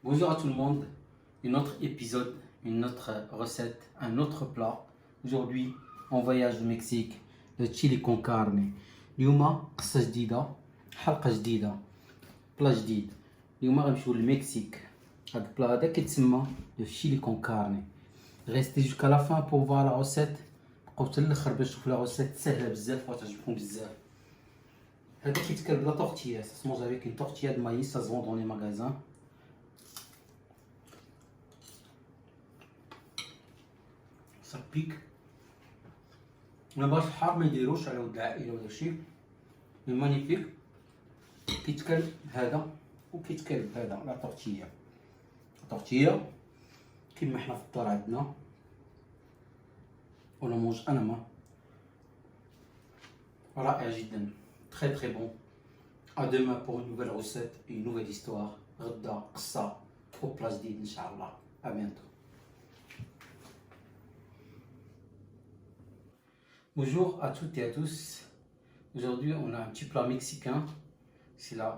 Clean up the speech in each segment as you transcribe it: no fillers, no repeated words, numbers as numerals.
Bonjour à tout le monde, un autre épisode, une autre recette, un autre plat. Aujourd'hui, on voyage au Mexique, le chili con carne. اليوم قصة جديدة، حلقة جديدة، بلا جديد. اليوم غنمشيو للمكسيك. هاد البلا هذا كيتسمى لو chili con carne. Restez jusqu'à la fin pour voir la recette. بقاو حتى الاخر باش تشوفوا لا recette سهلة بزاف وغتعجبكم بزاف. هذا كيتكل بلا tortilla, ça se mange avec une tortilla de maïs, ça se vend dans les magasins. Ça pique. ما باش الحار ما يديروش على ود العائله ولا شي. مي مانيفيك. كيتكل بهذا وكيتكل بهذا لا طورتيا كيما حنا في الدار عندنا ولا مونج انما رائع جدا. très très bon. À demain pour une nouvelle recette et une nouvelle histoire. غدا قصة au plat جديد ان شاء الله. À bientôt. Bonjour à toutes et à tous. Aujourd'hui, on a un petit plat mexicain. C'est la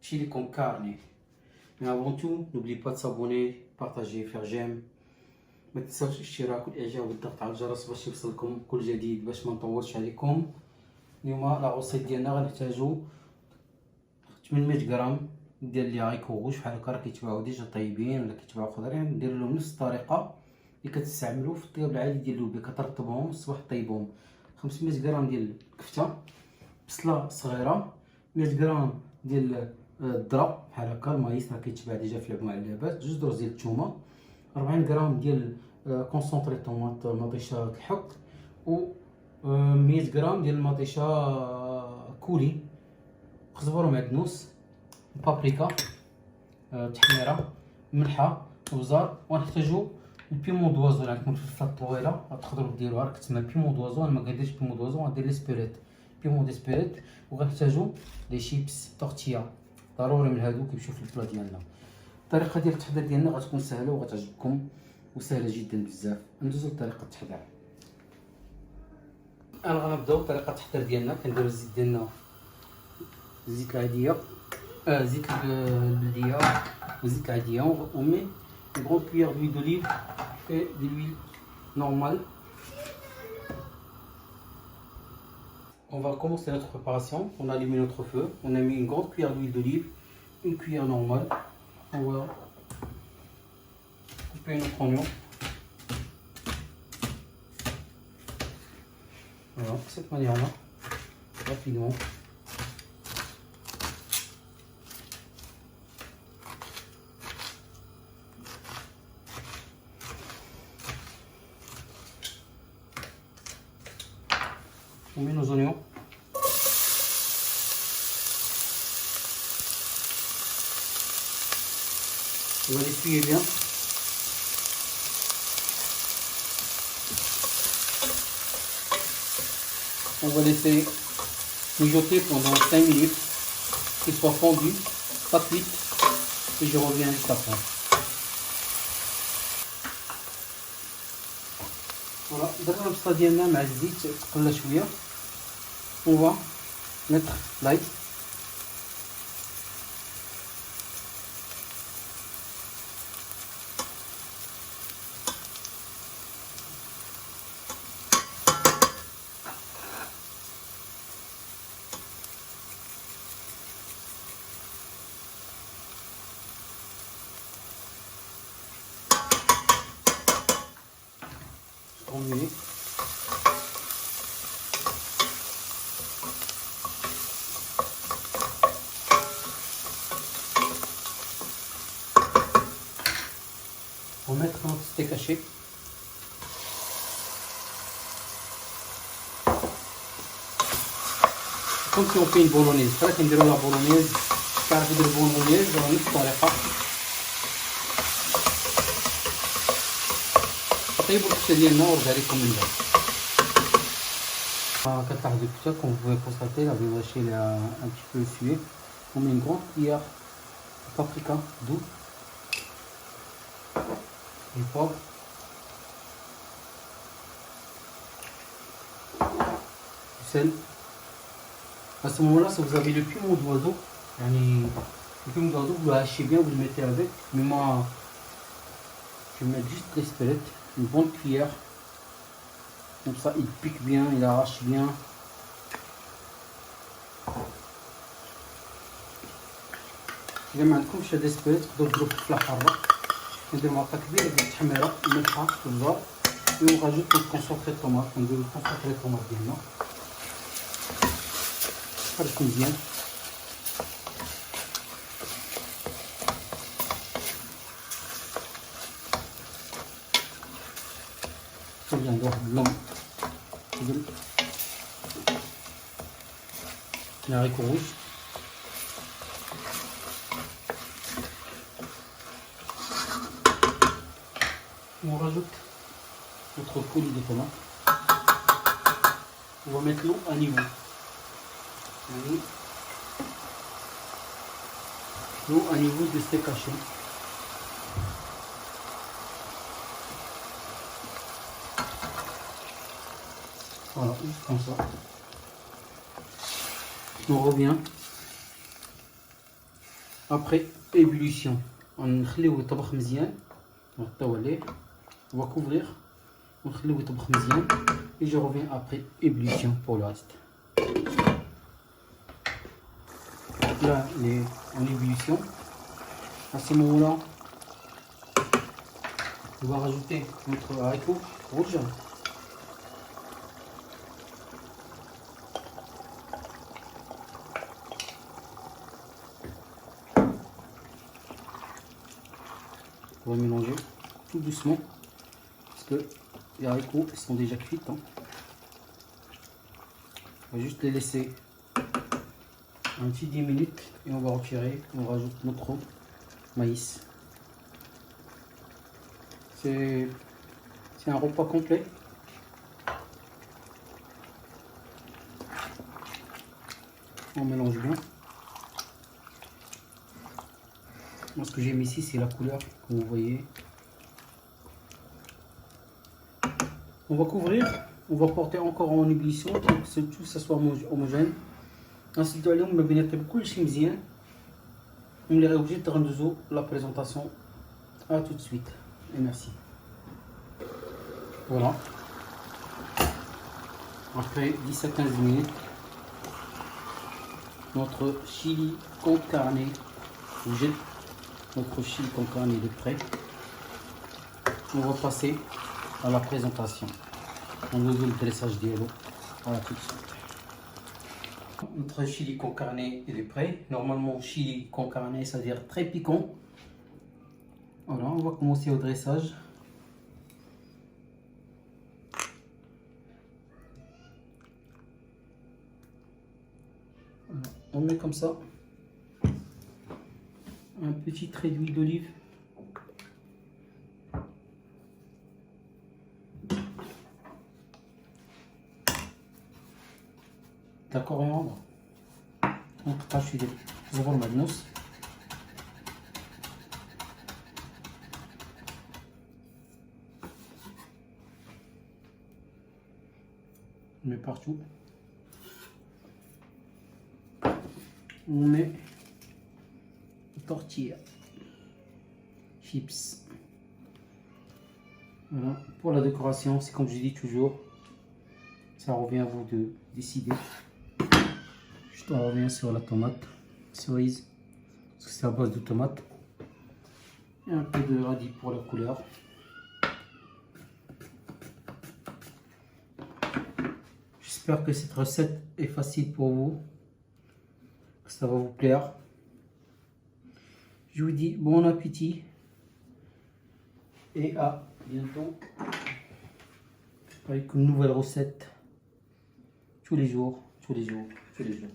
chili con carne. Mais avant tout, n'oubliez pas de s'abonner, partager, faire j'aime. ما تنساوش الاشتراك والاعجاب والضغط على الجرس باش يوصلكم كل جديد باش ما نطولش عليكم. اليوم لا غوصيت ديالنا غنحتاجو 800 غرام ديال لي هايكوغوش بحال هكا راه كيتباعو ديجا طيبين ولا كيتباعو خضرين. ندير لهم نفس الطريقه اللي كتستعملوا في الطياب العادي ديال اللوبيا، كترطبهم الصباح طيبهم. 500 غرام ديال الكفته، بصله صغيره، 100 غرام ديال الذره بحال هكا المايس راه كيتباع ديجا في المعلبات، جوج دروز ديال الثومه، 40 غرام ديال كونسونطري طوماط مطيشه الحك، و 100 غرام ديال المطيشه كولي، خزبر ومعدنوس، بابريكا، تحميره، ملحه وبزار. ونحتاجو البيمون دوازو. عندكم الفلفله الطويله تقدروا ديروها، راه كتسمى بيمون دوازو. انا ما كنديرش بيمون دوازو، غندير لي سبيريت بيمون دي سبيريت. وغنحتاجو لي شيبس طورتيا ضروري من هادو كيمشيو في البلا ديالنا. الطريقه ديال التحضير ديالنا غتكون سهله وغتعجبكم وسهله جدا بزاف. ندوزو لطريقه التحضير. انا غنبداو بطريقه التحضير ديالنا. كنديرو الزيت ديالنا، الزيت العاديه، زيت البلديه وزيت العاديه. ومي une grande cuillère d'huile d'olive et de l'huile normale. On va commencer notre préparation. On a allumé notre feu. On a mis une grande cuillère d'huile d'olive, une cuillère normale. On va couper notre oignon. Voilà, de cette manière-là, rapidement. On met nos oignons. On va l'essuyer bien. On va laisser mijoter pendant 5 minutes, qu'il soit fondu, pas cuit, et je reviens juste après. Voilà, درنا البصله ديالنا مع الزيت تقلى شويه. On va mettre l'ail. Minutes. On va mettre notre steak haché. Comme si on fait une bolognaise. فراك نديرو لا بولونيز. كيعرف يدير بولونيز بنفس الطريقه. طيبوا الكفته ديالنا ونرجع لكم من بعد. كتلاحظوا الكفته comme vous pouvez constater la viande hachée est un petit peu essuyée. On met une grande cuillère de paprika doux, du poivre, du sel. À ce moment-là, si vous avez le piment d'oiseau, يعني Et puis vous le hachez bien, vous le mettez avec. Mais moi, je vais mettre juste l'espelette, une bonne cuillère. Comme ça, il pique bien, il arrache bien. إذا عندكم شي ديسبيت تقدروا تضربوا في الحاره نديروا معلقه كبيره ديال التحميره الملحه والزار ونغاجوط الكونسونطري الطوماط نديروا الكونسونطري الطوماط ديالنا نحركو مزيان صافي عنده واحد اللون ديال الهاريكو روج On rajoute notre coulis de tomates. On va mettre l'eau à niveau. L'eau à niveau de steak haché. Voilà, juste comme ça. On revient après ébullition. On نخليوه يطبخ مزيان نغطيو عليه. On va couvrir, on va le mettre et je reviens après ébullition pour le reste. Là, il est en ébullition. À ce moment-là, on va rajouter notre haricot rouge. On va mélanger tout doucement. Que les haricots sont déjà cuits. Hein. On va juste les laisser un petit 10 minutes et on va retirer. On rajoute notre maïs. C'est un repas complet. On mélange bien. Moi, ce que j'aime ici, c'est la couleur que vous voyez. On va couvrir, on va porter encore en ébullition pour que tout ça soit homogène. Ensuite, on va venir avec كل شيء مزيان. On les obligé de rendre la présentation. À tout de suite et merci. Voilà. Après 10 à 15 minutes, notre chili con carne, notre chili con carne est prêt. On va passer à la présentation. On va le dressage de l'eau. Voilà tout de suite. Notre chili con carne est prêt. Normalement, chili con carne, c'est-à-dire très piquant. Voilà, on va commencer au dressage. Voilà, on met comme ça un petit trait d'huile d'olive. La coriandre, نقطع شويه ديال الزبر معدنوس on met partout. On met tortilla chips. Voilà, pour la décoration, c'est comme je dis toujours, ça revient à vous de décider. On revient sur la tomate cerise, parce que c'est à base de tomate, et un peu de radis pour la couleur. J'espère que cette recette est facile pour vous, que ça va vous plaire. Je vous dis bon appétit et à bientôt avec une nouvelle recette tous les jours, tous les jours, tous les jours.